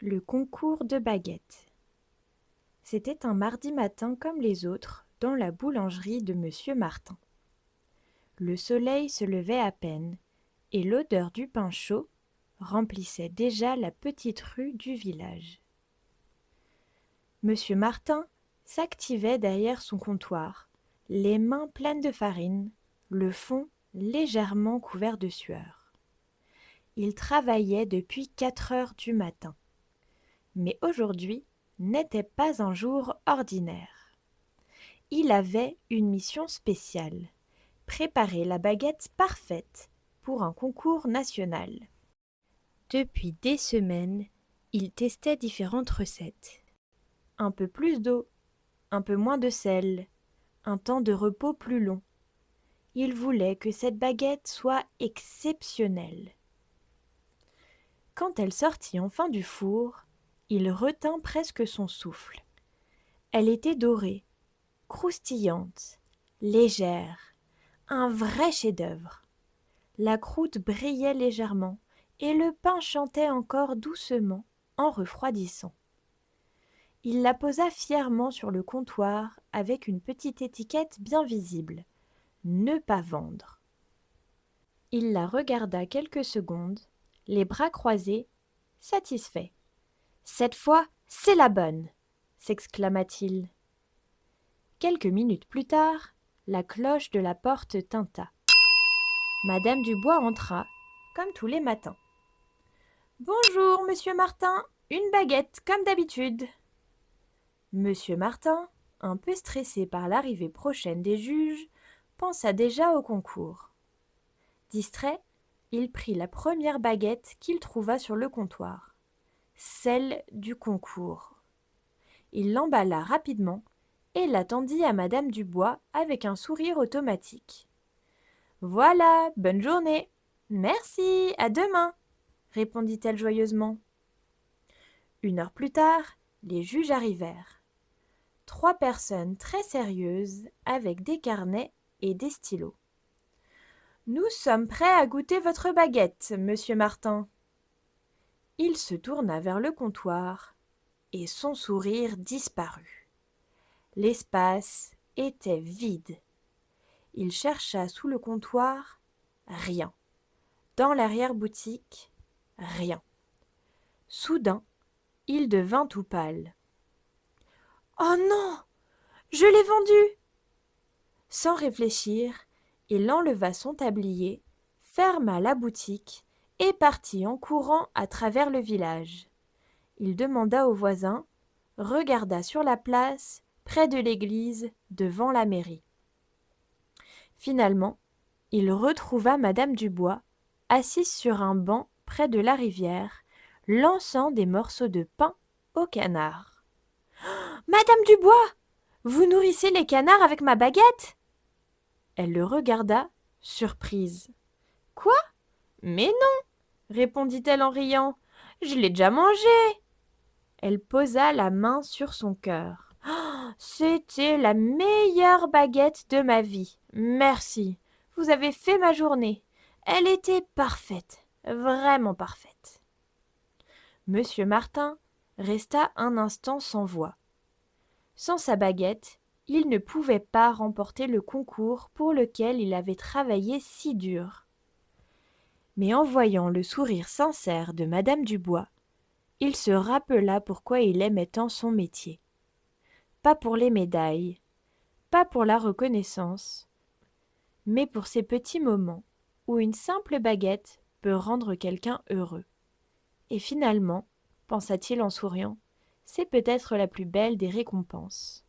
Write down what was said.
Le concours de baguettes. C'était un mardi matin comme les autres, dans la boulangerie de Monsieur Martin. Le soleil se levait à peine, et l'odeur du pain chaud remplissait déjà la petite rue du village. Monsieur Martin s'activait derrière son comptoir, les mains pleines de farine, le fond légèrement couvert de sueur. Il travaillait depuis 4 heures du matin. Mais aujourd'hui n'était pas un jour ordinaire. Il avait une mission spéciale, préparer la baguette parfaite pour un concours national. Depuis des semaines, il testait différentes recettes. Un peu plus d'eau, un peu moins de sel, un temps de repos plus long. Il voulait que cette baguette soit exceptionnelle. Quand elle sortit enfin du four, il retint presque son souffle. Elle était dorée, croustillante, légère, un vrai chef-d'œuvre. La croûte brillait légèrement et le pain chantait encore doucement en refroidissant. Il la posa fièrement sur le comptoir avec une petite étiquette bien visible. Ne pas vendre. Il la regarda quelques secondes, les bras croisés, satisfait. Cette fois, c'est la bonne, s'exclama-t-il. Quelques minutes plus tard, la cloche de la porte tinta. Madame Dubois entra, comme tous les matins. « Bonjour, monsieur Martin, une baguette, comme d'habitude. » Monsieur Martin, un peu stressé par l'arrivée prochaine des juges, pensa déjà au concours. Distrait, il prit la première baguette qu'il trouva sur le comptoir, celle du concours. Il l'emballa rapidement et la tendit à Madame Dubois avec un sourire automatique. « Voilà, bonne journée. »« Merci, à demain, » répondit-elle joyeusement. 1 heure plus tard, les juges arrivèrent. 3 personnes très sérieuses avec des carnets et des stylos. « Nous sommes prêts à goûter votre baguette, monsieur Martin. » Il se tourna vers le comptoir et son sourire disparut. L'espace était vide. Il chercha sous le comptoir, rien. Dans l'arrière-boutique, rien. Soudain, il devint tout pâle. « Oh non, je l'ai vendue !» Sans réfléchir, il enleva son tablier, ferma la boutique et partit en courant à travers le village. Il demanda aux voisins, regarda sur la place, près de l'église, devant la mairie. Finalement, il retrouva Madame Dubois, assise sur un banc près de la rivière, lançant des morceaux de pain aux canards. « Madame Dubois, vous nourrissez les canards avec ma baguette ?» Elle le regarda, surprise. « Quoi ? Mais non !» répondit-elle en riant. « Je l'ai déjà mangé !» Elle posa la main sur son cœur. « C'était la meilleure baguette de ma vie. Merci. Vous avez fait ma journée. Elle était parfaite, vraiment parfaite. » Monsieur Martin resta un instant sans voix. Sans sa baguette, il ne pouvait pas remporter le concours pour lequel il avait travaillé si dur. Mais en voyant le sourire sincère de Madame Dubois, il se rappela pourquoi il aimait tant son métier. Pas pour les médailles, pas pour la reconnaissance, mais pour ces petits moments où une simple baguette peut rendre quelqu'un heureux. Et finalement, pensa-t-il en souriant, c'est peut-être la plus belle des récompenses.